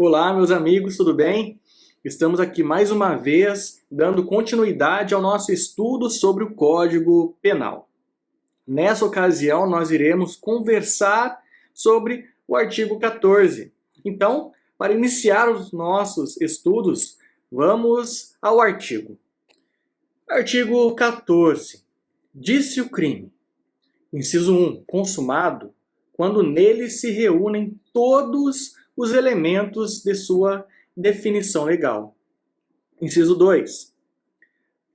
Olá, meus amigos, tudo bem? Estamos aqui mais uma vez dando continuidade ao nosso estudo sobre o Código Penal. Nessa ocasião, nós iremos conversar sobre o artigo 14. Então, para iniciar os nossos estudos, vamos ao artigo. Artigo 14. Disse o crime. Inciso 1. Consumado, quando nele se reúnem todos os elementos de sua definição legal. Inciso 2.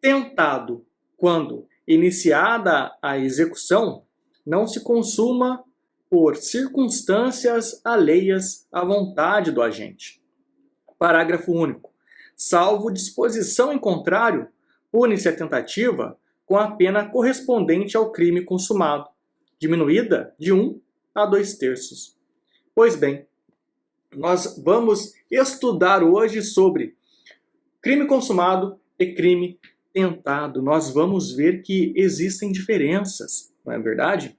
Tentado, quando iniciada a execução, não se consuma por circunstâncias alheias à vontade do agente. Parágrafo único. Salvo disposição em contrário, pune-se a tentativa com a pena correspondente ao crime consumado, diminuída de 1 a 2/3. Pois bem, nós vamos estudar hoje sobre crime consumado e crime tentado. Nós vamos ver que existem diferenças, não é verdade?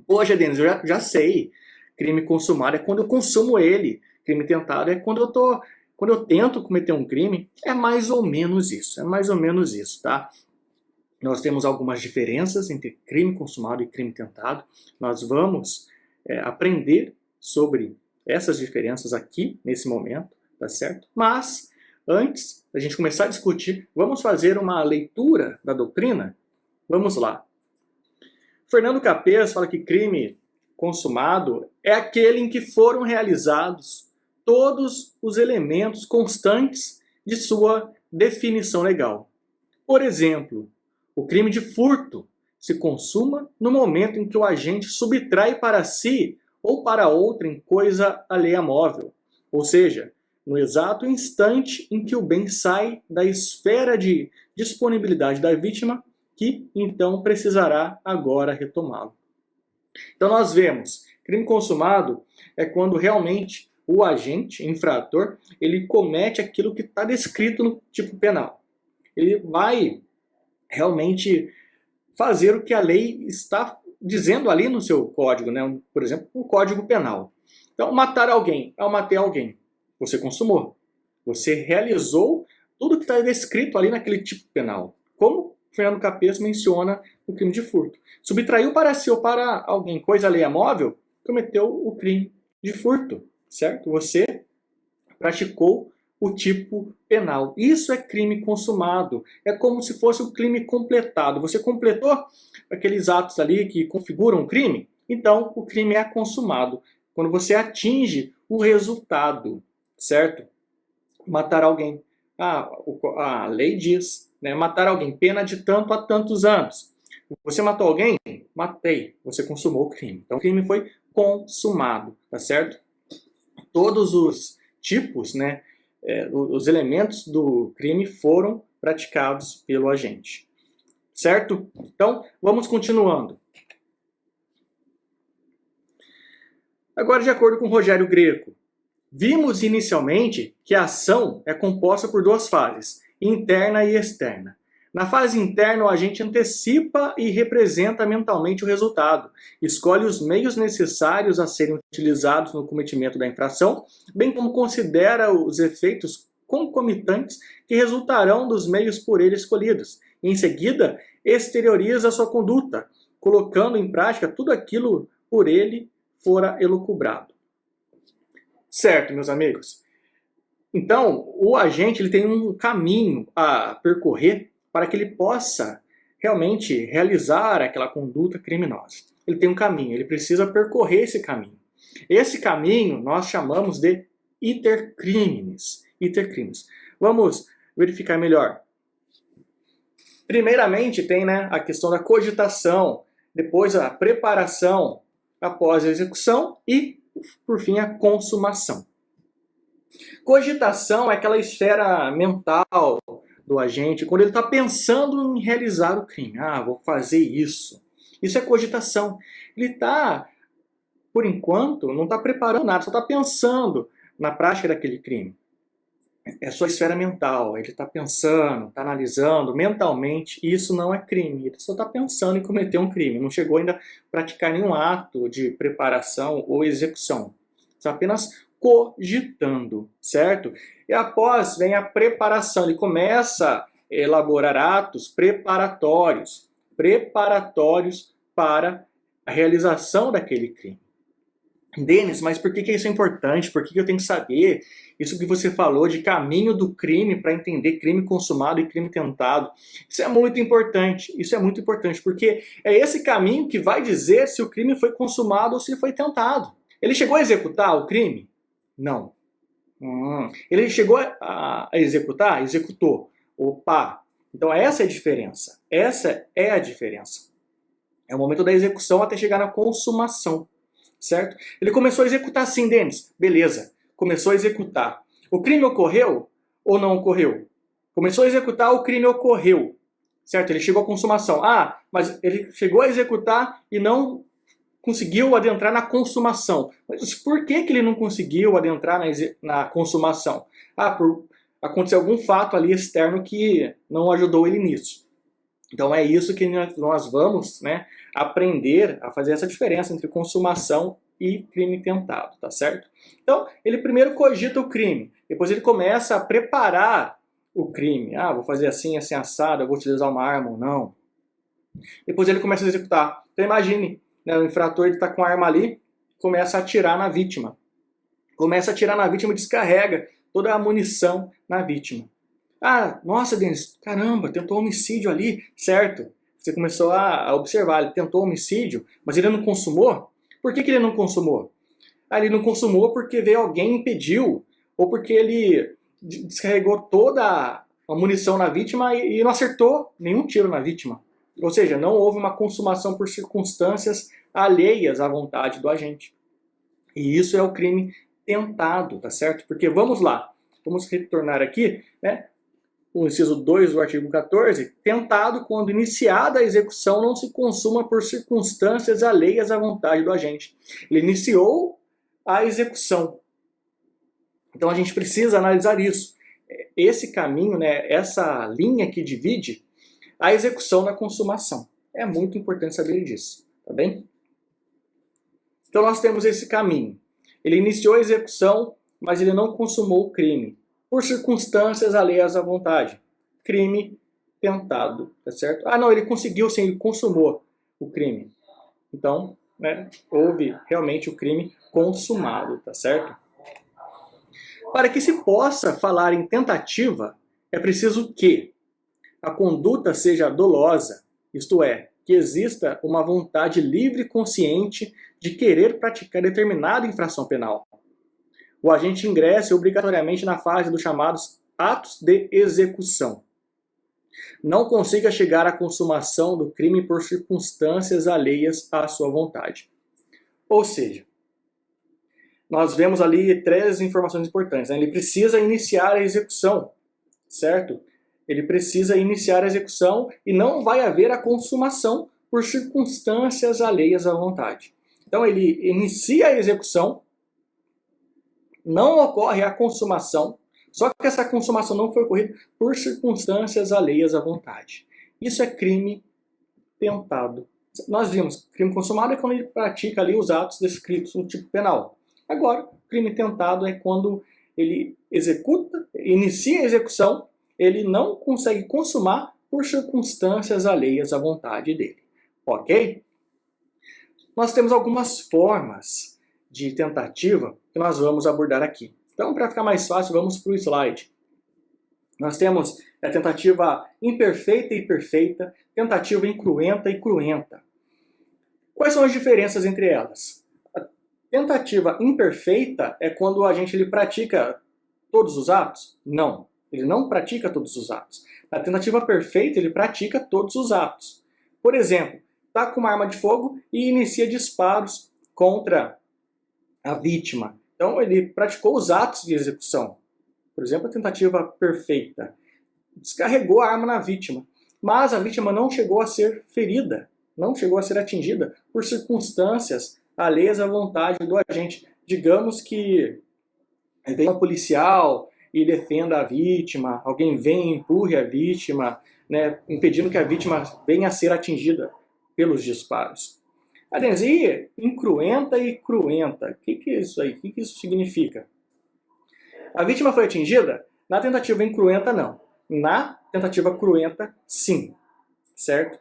Poxa, Denis, eu já sei. Crime consumado é quando eu consumo ele. Crime tentado é quando eu tento cometer um crime. É mais ou menos isso, tá? Nós temos algumas diferenças entre crime consumado e crime tentado. Nós vamos aprender sobre essas diferenças aqui, nesse momento, tá certo? Mas, antes da gente começar a discutir, vamos fazer uma leitura da doutrina? Vamos lá. Fernando Capês fala que crime consumado é aquele em que foram realizados todos os elementos constantes de sua definição legal. Por exemplo, o crime de furto se consuma no momento em que o agente subtrai para si ou para outrem coisa alheia móvel, ou seja, no exato instante em que o bem sai da esfera de disponibilidade da vítima, que então precisará agora retomá-lo. Então nós vemos, crime consumado é quando realmente o agente, infrator, ele comete aquilo que está descrito no tipo penal. Ele vai realmente fazer o que a lei está dizendo ali no seu código, né? Por exemplo, o Código Penal. Então, matar alguém, eu matei alguém. Você consumou. Você realizou tudo que está descrito ali naquele tipo penal. Como Fernando Capês menciona no crime de furto. Subtraiu para si ou para alguém coisa alheia móvel, cometeu o crime de furto, certo? Você praticou o tipo penal. Isso é crime consumado. É como se fosse o crime completado. Você completou aqueles atos ali que configuram o crime, então o crime é consumado. Quando você atinge o resultado, certo? Matar alguém. A lei diz, né? Matar alguém, pena de tanto a tantos anos. Você matou alguém? Matei. Você consumou o crime. Então o crime foi consumado, tá certo? Todos os tipos, né? Os elementos do crime foram praticados pelo agente. Certo? Então, vamos continuando. Agora, de acordo com Rogério Greco, vimos inicialmente que a ação é composta por duas fases, interna e externa. Na fase interna, o agente antecipa e representa mentalmente o resultado, escolhe os meios necessários a serem utilizados no cometimento da infração, bem como considera os efeitos concomitantes que resultarão dos meios por ele escolhidos. Em seguida, exterioriza sua conduta, colocando em prática tudo aquilo por ele fora elucubrado. Certo, meus amigos? Então, o agente ele tem um caminho a percorrer para que ele possa realmente realizar aquela conduta criminosa. Ele tem um caminho, ele precisa percorrer esse caminho. Esse caminho nós chamamos de iter criminis. Vamos verificar melhor. Primeiramente tem, né, a questão da cogitação, depois a preparação após a execução e, por fim, a consumação. Cogitação é aquela esfera mental do agente, quando ele está pensando em realizar o crime. Vou fazer isso. Isso é cogitação. Ele está, por enquanto, não está preparando nada, só está pensando na prática daquele crime. É sua esfera mental, ele está pensando, está analisando mentalmente, e isso não é crime. Ele só está pensando em cometer um crime, não chegou ainda a praticar nenhum ato de preparação ou execução. Só apenas cogitando, certo? E após vem a preparação, ele começa a elaborar atos preparatórios para a realização daquele crime. Denis, mas por que isso é importante? Por que eu tenho que saber isso que você falou de caminho do crime para entender crime consumado e crime tentado? Isso é muito importante, porque é esse caminho que vai dizer se o crime foi consumado ou se foi tentado. Ele chegou a executar o crime? Não. Ele chegou a executar? Executou. Opa! Então essa é a diferença. Essa é a diferença. É o momento da execução até chegar na consumação. Certo? Ele começou a executar sim, Denis. Beleza. Começou a executar. O crime ocorreu ou não ocorreu? Começou a executar, o crime ocorreu. Certo? Ele chegou à consumação. Ah, mas ele chegou a executar e não conseguiu adentrar na consumação. Mas por que ele não conseguiu adentrar na consumação? Ah, por acontecer algum fato ali externo que não ajudou ele nisso. Então é isso que nós vamos, né, aprender a fazer essa diferença entre consumação e crime tentado, tá certo? Então, ele primeiro cogita o crime, depois ele começa a preparar o crime. Ah, vou fazer assim, assim, assado, eu vou utilizar uma arma ou não. Depois ele começa a executar. Então imagine, né, o infrator está com a arma ali, começa a atirar na vítima. Começa a atirar na vítima e descarrega toda a munição na vítima. Ah, nossa, Denis, caramba, tentou homicídio ali, certo? Você começou a observar, ele tentou homicídio, mas ele não consumou? Por que ele não consumou? Ah, ele não consumou porque veio alguém e impediu, ou porque ele descarregou toda a munição na vítima e não acertou nenhum tiro na vítima. Ou seja, não houve uma consumação por circunstâncias alheias à vontade do agente. E isso é o crime tentado, tá certo? Porque vamos lá, vamos retornar aqui, né? O inciso 2 do artigo 14, tentado quando iniciada a execução não se consuma por circunstâncias alheias à vontade do agente. Ele iniciou a execução. Então a gente precisa analisar isso. Esse caminho, né, essa linha que divide a execução da consumação. É muito importante saber disso, tá bem? Então nós temos esse caminho. Ele iniciou a execução, mas ele não consumou o crime. Por circunstâncias alheias à vontade. Crime tentado, tá certo? Ah, não, ele conseguiu sim, ele consumou o crime. Então, né, houve realmente o crime consumado, tá certo? Para que se possa falar em tentativa, é preciso que a conduta seja dolosa, isto é, que exista uma vontade livre e consciente de querer praticar determinada infração penal. O agente ingressa obrigatoriamente na fase dos chamados atos de execução. Não consiga chegar à consumação do crime por circunstâncias alheias à sua vontade. Ou seja, nós vemos ali 3 informações importantes. Né? Ele precisa iniciar a execução, certo? Ele precisa iniciar a execução e não vai haver a consumação por circunstâncias alheias à vontade. Então ele inicia a execução, não ocorre a consumação, só que essa consumação não foi ocorrida por circunstâncias alheias à vontade. Isso é crime tentado. Nós vimos, crime consumado é quando ele pratica ali os atos descritos no tipo penal. Agora, crime tentado é quando ele executa, inicia a execução, ele não consegue consumar por circunstâncias alheias à vontade dele. Ok? Nós temos algumas formas de tentativa que nós vamos abordar aqui. Então, para ficar mais fácil, vamos para o slide. Nós temos a tentativa imperfeita e perfeita, tentativa incruenta e cruenta. Quais são as diferenças entre elas? A tentativa imperfeita é quando o agente ele pratica todos os atos? Não, ele não pratica todos os atos. Na tentativa perfeita, ele pratica todos os atos. Por exemplo, está com uma arma de fogo e inicia disparos contra a vítima. Então, ele praticou os atos de execução. Por exemplo, a tentativa perfeita. Descarregou a arma na vítima. Mas a vítima não chegou a ser ferida, não chegou a ser atingida por circunstâncias alheias à vontade do agente. Digamos que vem um policial e defenda a vítima, alguém vem e empurre a vítima, né, impedindo que a vítima venha a ser atingida pelos disparos. Adeus, e incruenta e cruenta, o que é isso aí? O que isso significa? A vítima foi atingida? Na tentativa incruenta, não. Na tentativa cruenta, sim. Certo?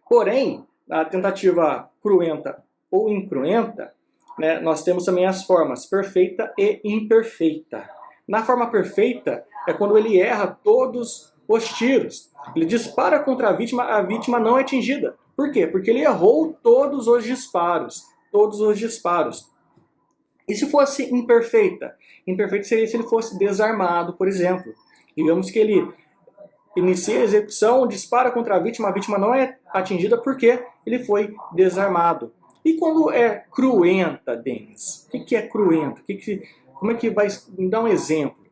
Porém, na tentativa cruenta ou incruenta, né, nós temos também as formas perfeita e imperfeita. Na forma perfeita é quando ele erra todos os tiros. Ele dispara contra a vítima não é atingida. Por quê? Porque ele errou todos os disparos. Todos os disparos. E se fosse imperfeita? Imperfeita seria se ele fosse desarmado, por exemplo. Digamos que ele inicia a execução, dispara contra a vítima não é atingida porque ele foi desarmado. E quando é cruenta, Denis? O que é cruento? Como é que vai... Me dá um exemplo.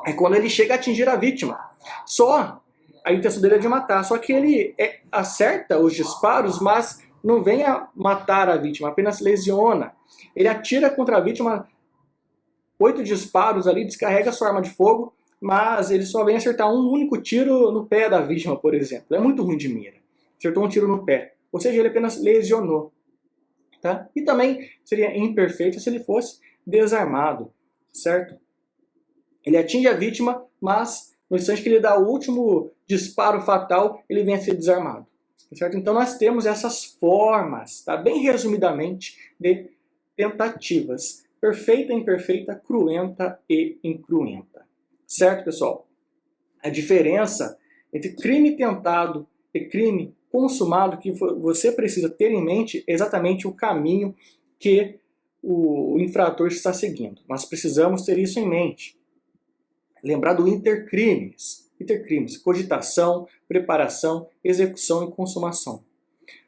É quando ele chega a atingir a vítima. Só a intenção dele é de matar, só que ele acerta os disparos, mas não vem a matar a vítima, apenas lesiona. Ele atira contra a vítima 8 disparos ali, descarrega sua arma de fogo, mas ele só vem acertar um único tiro no pé da vítima, por exemplo. É muito ruim de mira. Acertou um tiro no pé. Ou seja, ele apenas lesionou. Tá? E também seria imperfeito se ele fosse desarmado, certo? Ele atinge a vítima, mas no instante que ele dá o último disparo fatal, ele vem a ser desarmado. Certo? Então nós temos essas formas, tá? Bem resumidamente, de tentativas. Perfeita, imperfeita, cruenta e incruenta. Certo, pessoal? A diferença entre crime tentado e crime consumado que você precisa ter em mente é exatamente o caminho que o infrator está seguindo. Nós precisamos ter isso em mente. Lembrar do intercrimes. Intercrimes, cogitação, preparação, execução e consumação.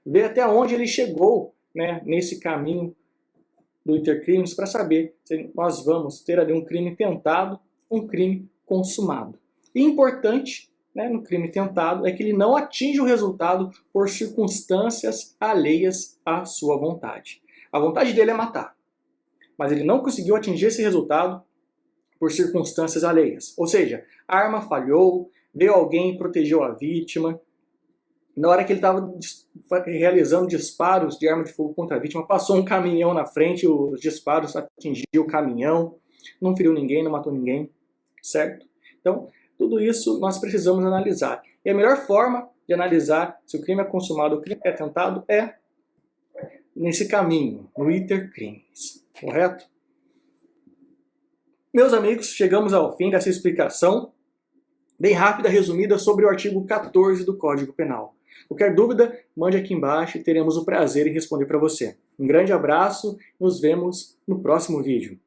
Ver até onde ele chegou, né, nesse caminho do intercrimes para saber se nós vamos ter ali um crime tentado, um crime consumado. E importante, né, no crime tentado é que ele não atinge o resultado por circunstâncias alheias à sua vontade. A vontade dele é matar, mas ele não conseguiu atingir esse resultado por circunstâncias alheias. Ou seja, a arma falhou, veio alguém e protegeu a vítima. Na hora que ele estava realizando disparos de arma de fogo contra a vítima, passou um caminhão na frente, os disparos atingiram o caminhão, não feriu ninguém, não matou ninguém, certo? Então, tudo isso nós precisamos analisar. E a melhor forma de analisar se o crime é consumado ou o crime é tentado é nesse caminho, no intercrimes, correto? Meus amigos, chegamos ao fim dessa explicação bem rápida, resumida, sobre o artigo 14 do Código Penal. Qualquer dúvida, mande aqui embaixo e teremos o prazer em responder para você. Um grande abraço, nos vemos no próximo vídeo.